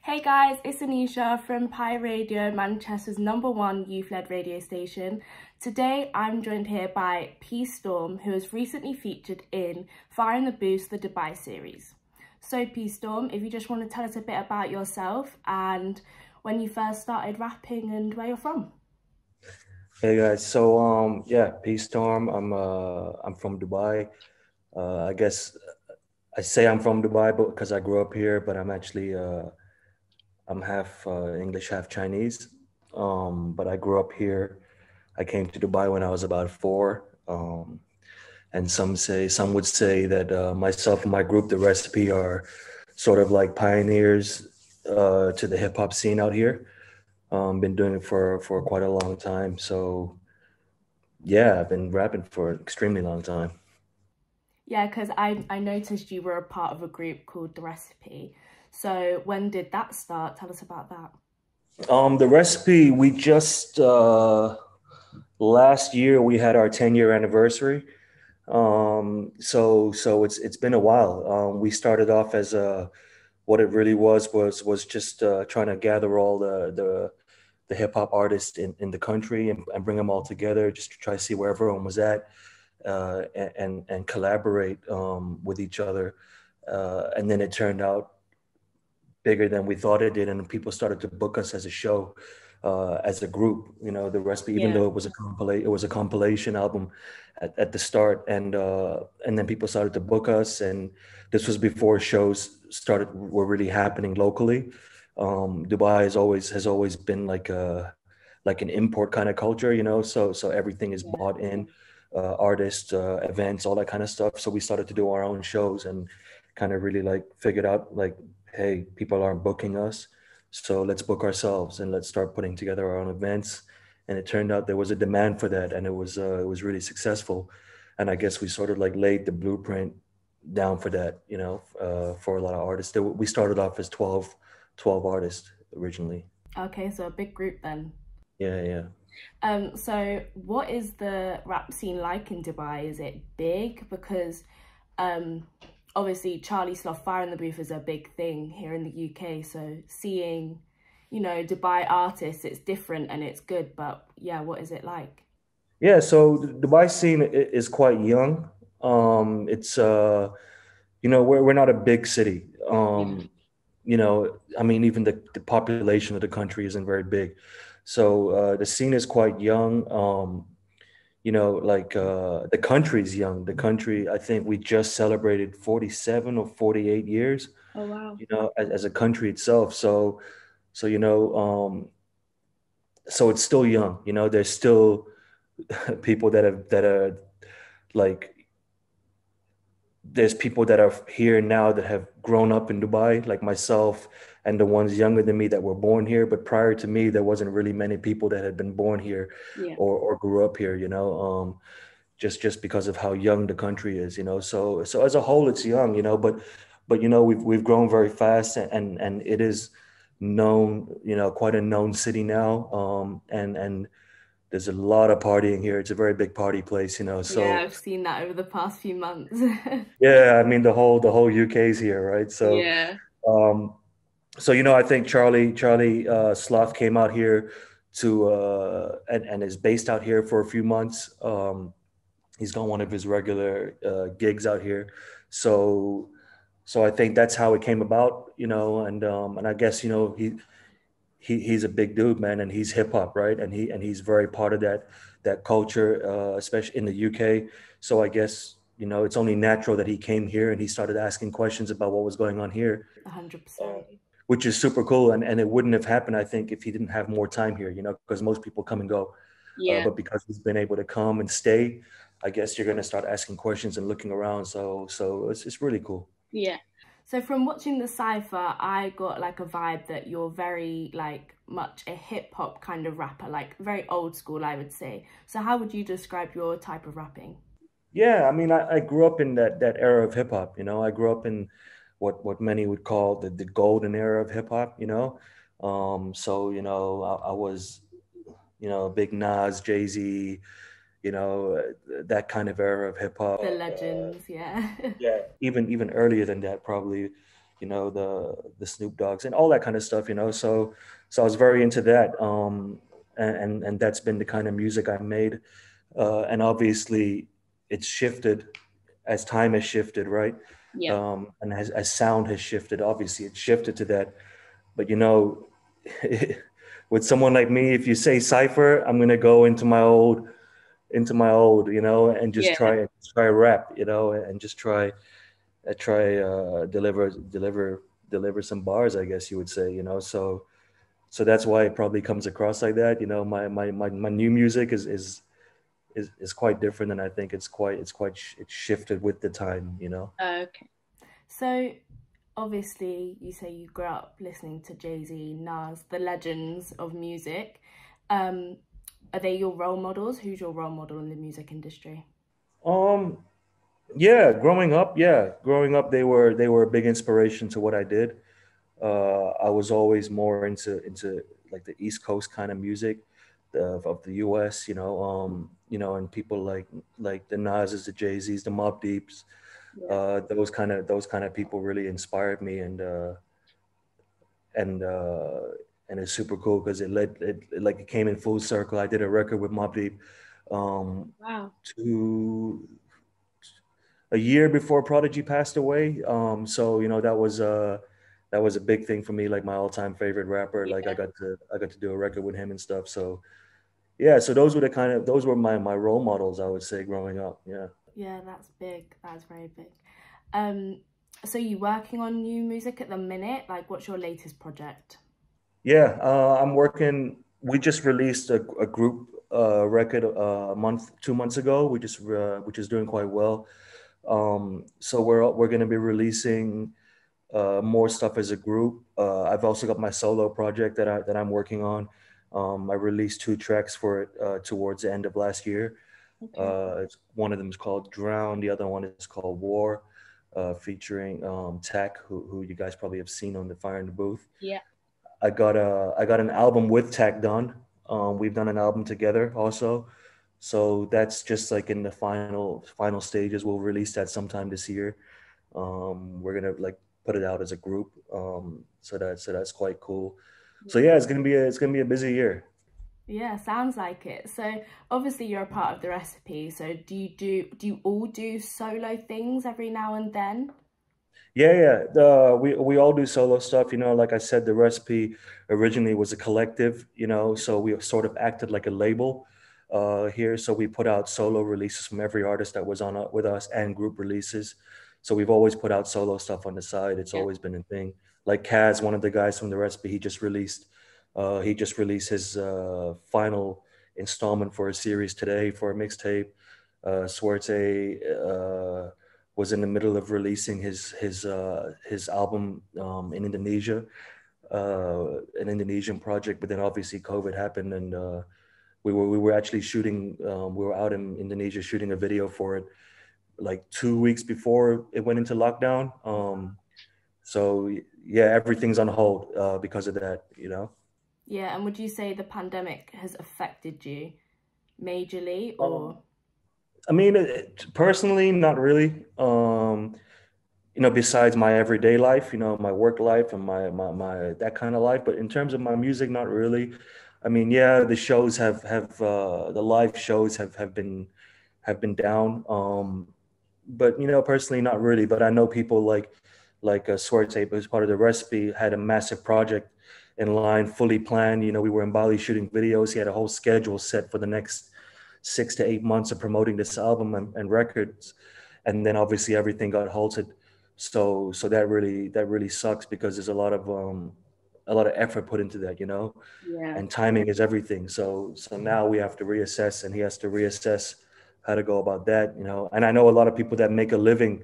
Hey guys, it's Anisha from Pi Radio, Manchester's #1 youth-led radio station. Today I'm joined here by P Storm, who has recently featured in Fire in the Boost, the Dubai series. So P Storm, if you just want to tell us a bit about yourself and when you first started rapping and where you're from. Hey guys, so yeah, Peace Storm. I'm from Dubai. I guess I say I'm from Dubai, but because I grew up here, but I'm actually I'm half English, half Chinese. But I grew up here. I came to Dubai when I was about four. And some would say that myself and my group, the Recipe, are sort of like pioneers to the hip hop scene out here. Been doing it for quite a long time. So yeah, I've been rapping for an extremely long time. Yeah, because I noticed you were a part of a group called The Recipe. So when did that start? Tell us about that. The Recipe, we just last year we had our 10-year anniversary. So it's been a while. We started off as what it really was just trying to gather all the hip hop artists in the country and bring them all together just to try to see where everyone was at and collaborate with each other. And then it turned out bigger than we thought it did, and people started to book us as a show, as a group. You know, the recipe, even Yeah. though it was a compilation album at the start, and then people started to book us, and this was before shows were really happening locally. Dubai has always been like an import kind of culture, you know. So everything is Yeah. bought in, artists, events, all that kind of stuff. So we started to do our own shows and kind of really like figured out like, hey, people aren't booking us, so let's book ourselves and let's start putting together our own events. And it turned out there was a demand for that, and it was really successful. And I guess we sort of like laid the blueprint down for that, you know, for a lot of artists. We started off as 12 artists originally. Okay, so a big group then. Yeah, yeah. So what is the rap scene like in Dubai? Is it big? Because um, obviously Charlie Sloth, Fire in the Booth is a big thing here in the UK. So seeing, Dubai artists, it's different and it's good. But yeah, what is it like? Yeah, so the Dubai scene is quite young. It's you know, we're not a big city. Yeah. You know, I mean, even the population of the country isn't very big. So the scene is quite young. You know, like the country's young. The country, I think we just celebrated 47 or 48 years, Oh wow. you know, as a country itself. So you know, so it's still young. You know, there's still people that are like there's people that are here now that have grown up in Dubai, like myself, and the ones younger than me that were born here. But prior to me, there wasn't really many people that had been born here Yeah. or grew up here, you know, just because of how young the country is, you know. So as a whole, it's young, you know, but you know, we've grown very fast, and it is known, you know, quite a known city now. And there's a lot of partying here. It's a very big party place, you know. Yeah, So I've seen that over the past few months. yeah, I mean the whole UK is here, right? Yeah. Um, so you know, I think Charlie Sloth came out here to and is based out here for a few months. He's got one of his regular gigs out here, so so I think that's how it came about, you know. And I guess, you know, he's a big dude, man, and he's hip hop, right? And he's very part of that culture, especially in the UK. So I guess, you know, it's only natural that he came here and he started asking questions about what was going on here, 100%. which is super cool. And it wouldn't have happened, I think, if he didn't have more time here, you know, because most people come and go, Yeah. but because he's been able to come and stay, I guess you're gonna start asking questions and looking around. So it's really cool. Yeah. So from watching the Cypher, I got like a vibe that you're very like much a hip hop kind of rapper, like very old school, I would say. So how would you describe your type of rapping? Yeah, I mean, I grew up in that era of hip hop. You know, I grew up in what many would call the golden era of hip hop. You know, so you know, I was, you know, big Nas, Jay-Z, you know, that kind of era of hip hop. The legends, yeah. Yeah, even earlier than that, probably. the Snoop Dogs and all that kind of stuff, so I was very into that. And that's been the kind of music I made. And obviously it's shifted as time has shifted, right? Yeah. And as sound has shifted, obviously it's shifted to that. But with someone like me, if you say Cypher, I'm gonna go into my old, and just Yeah. try rap, and just try deliver some bars, I guess you would say, so that's why it probably comes across like that. My new music is quite different, and I think it's shifted with the time. Okay. So obviously you say you grew up listening to Jay-Z, Nas, the legends of music. Are they your role models? Who's your role model in the music industry? um growing up they were a big inspiration to what I did. I was always more into like the East Coast kind of music of the US, and people like the Nas's, the Jay-Z's, the Mobb Deeps. Yeah. Those kind of people really inspired me, and uh, and it's super cool because it came in full circle. I did a record with Mobb Deep, um, Wow. to a year before Prodigy passed away. So that was a big thing for me, like my all-time favorite rapper. Like Yeah. I got to do a record with him and stuff. So yeah, so those were my role models, I would say, growing up. Yeah. Yeah, that's big. That's very big. Um, so you working on new music at the minute? Like, what's your latest project? Yeah, I'm working. We just released a group record a month, 2 months ago. Which is doing quite well. So we're going to be releasing more stuff as a group. I've also got my solo project that I'm working on. I released 2 tracks for it towards the end of last year. Okay. One of them is called Drown. The other one is called War, featuring Tech, who you guys probably have seen on the Fire in the Booth. Yeah. I got an album with Tech done. We've done an album together also. So that's just like in the final stages. We'll release that sometime this year. We're gonna like put it out as a group. So that's quite cool. So yeah, it's gonna be a busy year. Yeah, sounds like it. So obviously you're a part of the recipe. So do you all do solo things every now and then? Yeah, yeah. We all do solo stuff. Like I said, the recipe originally was a collective. So we sort of acted like a label here. So we put out solo releases from every artist that was on with us, and group releases. So we've always put out solo stuff on the side. It's Yeah. always been a thing. Like Kaz, one of the guys from the recipe, he just released his final installment for a series today for a mixtape. Suerte was in the middle of releasing his album in Indonesia, an Indonesian project. But then obviously COVID happened, and we were actually shooting. We were out in Indonesia shooting a video for it, like 2 weeks before it went into lockdown. So yeah, everything's on hold because of that. Yeah, and would you say the pandemic has affected you majorly Um, or? I mean, personally, not really. Besides my everyday life, my work life and my that kind of life. But in terms of my music, not really. I mean, yeah, the shows have the live shows have been down. But personally, not really. But I know people like Suerte, who's part of the recipe, had a massive project in line, fully planned. We were in Bali shooting videos. He had a whole schedule set for the next 6 to 8 months of promoting this album and records, and then obviously everything got halted. So that really sucks because there's a lot of effort put into that, Yeah. and timing is everything. So now we have to reassess, and he has to reassess how to go about that. And I know a lot of people that make a living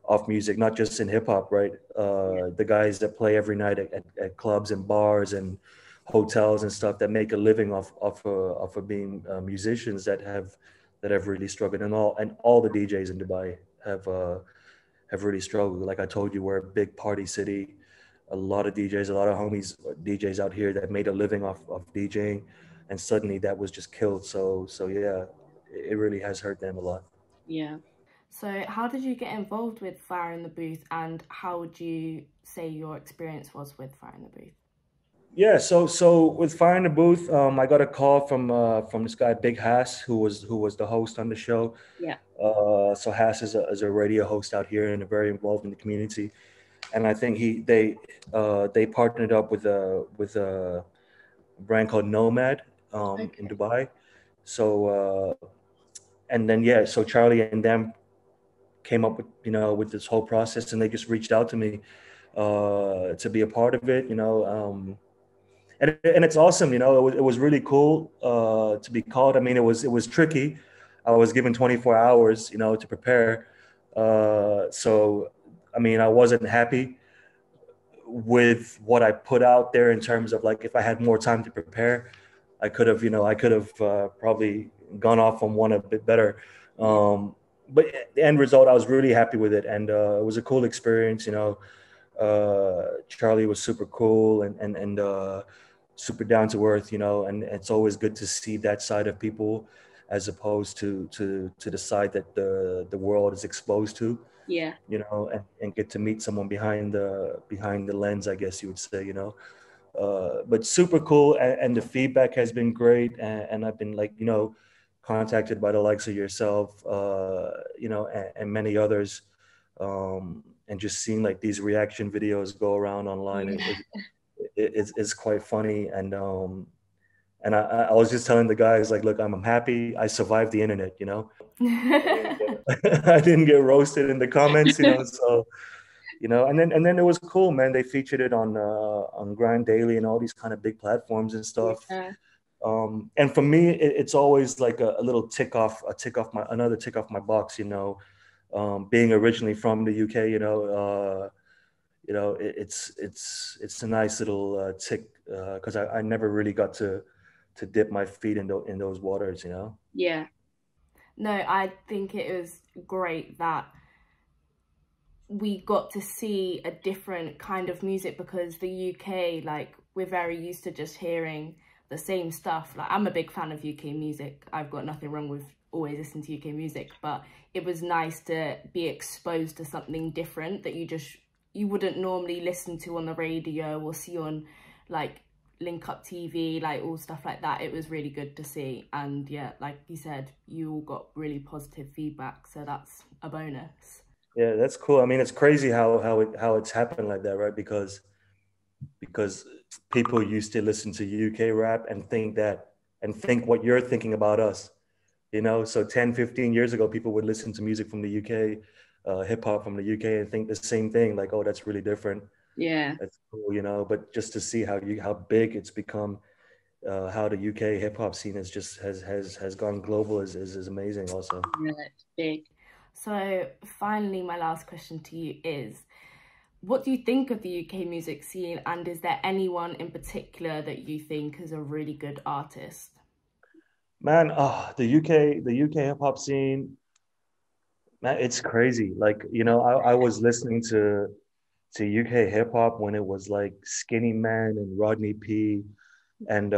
off music, not just in hip hop, right? The guys that play every night at clubs and bars and hotels and stuff that make a living off of being musicians that have really struggled, and all the DJs in Dubai have really struggled. Like I told you, we're a big party city. A lot of DJs, a lot of homies, DJs out here that made a living off DJing, and suddenly that was just killed. So yeah, it really has hurt them a lot. Yeah. So how did you get involved with Fire in the Booth, and how would you say your experience was with Fire in the Booth? Yeah, so with Fire in the Booth, I got a call from this guy Big Hass, who was the host on the show. Yeah. So Hass is a radio host out here and very involved in the community. And I think they partnered up with a brand called Nomad in Okay. Dubai. So and then yeah, so Charlie and them came up with with this whole process, and they just reached out to me to be a part of it. And it's awesome. It was really cool to be called. I mean, it was tricky. I was given 24 hours, to prepare. So I mean, I wasn't happy with what I put out there in terms of like if I had more time to prepare, I could have probably gone off on one a bit better. Yeah. But the end result, I was really happy with it, and it was a cool experience. Charlie was super cool and super down to earth. And it's always good to see that side of people, as opposed to the side that the world is exposed to. Yeah. And get to meet someone behind the lens, I guess you would say. But super cool, and the feedback has been great, and I've been like contacted by the likes of yourself, and many others, and just seeing like these reaction videos go around online, Yeah. it's quite funny. And I was just telling the guys like, look, I'm happy I survived the internet. I didn't get, I didn't get roasted in the comments. So and then it was cool, man. They featured it on Grind Daily and all these kind of big platforms and stuff. Yeah. And for me, it's always like a little another tick off my box. Being originally from the UK, it's a nice little tick, because I never really got to dip my feet in those waters. Yeah. No, I think it was great that we got to see a different kind of music, because the UK, like, we're very used to just hearing the same stuff. Like, I'm a big fan of UK music. I've got nothing wrong with always listening to UK music, but it was nice to be exposed to something different that you wouldn't normally listen to on the radio or see on like Link Up TV, like all stuff like that. It was really good to see. And yeah, like you said, you all got really positive feedback, so that's a bonus. Yeah, that's cool. I mean, it's crazy how it's happened like that, right? Because people used to listen to UK rap and think what you're thinking about us. So 10, 15 years ago, people would listen to music from the UK, hip hop from the UK, and think the same thing, like, oh, that's really different. Yeah. That's cool. But just to see how big it's become, how the UK hip hop scene has gone global is amazing also. Yeah, it's big. So finally, my last question to you is, what do you think of the UK music scene, and is there anyone in particular that you think is a really good artist? Man, the UK hip hop scene, man, it's crazy. Like, I was listening to UK hip hop when it was like Skinny Man and Rodney P. And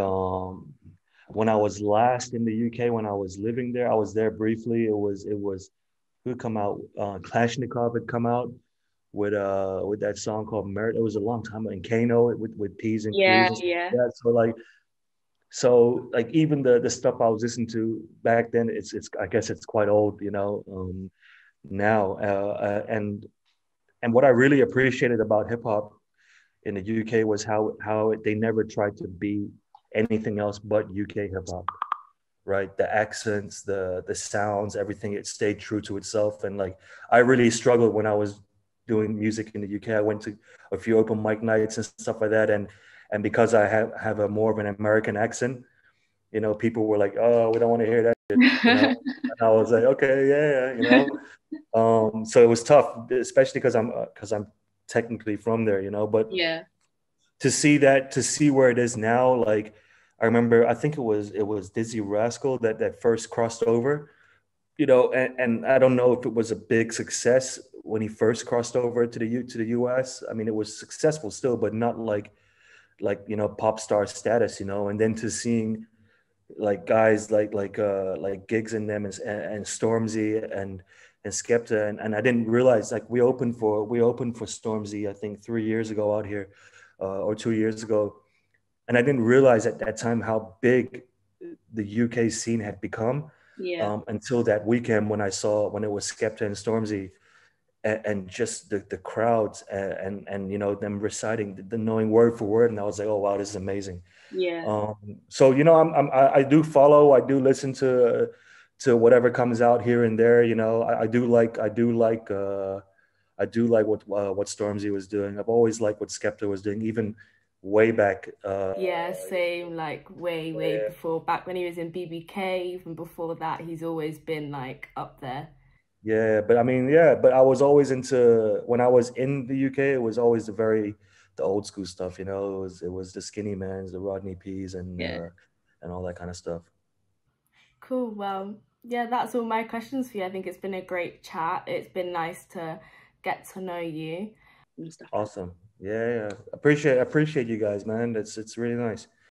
when I was last in the UK, when I was living there, I was there briefly. It was who had come out? Klashnikov had come out with that song called Merit. It was a long time ago. And Kano with P's and Q's Yeah, and stuff yeah, like that. So even the stuff I was listening to back then, it's I guess it's quite old, now. And what I really appreciated about hip hop in the UK was how they never tried to be anything else but UK hip hop, right? The accents, the sounds, everything. It stayed true to itself. And like, I really struggled when I was doing music in the UK. I went to a few open mic nights and stuff like that, and because I have a more of an American accent, people were like, "Oh, we don't want to hear that shit." And I was like, "Okay, yeah." So it was tough, especially because I'm technically from there. But yeah, to see where it is now, like, I remember, I think it was Dizzy Rascal that first crossed over, and I don't know if it was a big success when he first crossed over to the US. I mean, it was successful still, but not like pop star status. And then to seeing like guys like Gigs and them and Stormzy and Skepta, and I didn't realize like we opened for Stormzy I think 3 years ago out here, or 2 years ago, and I didn't realize at that time how big the UK scene had become, Yeah. until that weekend when it was Skepta and Stormzy, and just the crowds, and you know them reciting the knowing word for word, and I was like, oh wow, this is amazing. Yeah. So you know, I do follow, I do listen to whatever comes out here and there. You know, I do like what Stormzy was doing. I've always liked what Skepta was doing, even way back. Yeah, same, like way Yeah, before, back when he was in BBK, even before that, he's always been like up there. yeah, but I mean, yeah, but I was always into when I was in the UK. It was always the old school stuff. You know, it was the Skinny Mans, the Rodney P's, Yeah. and all that kind of stuff. Cool. Well, yeah, that's all my questions for you. I think it's been a great chat. It's been nice to get to know you. And stuff. Awesome. Yeah, yeah. Appreciate you guys, man. It's really nice.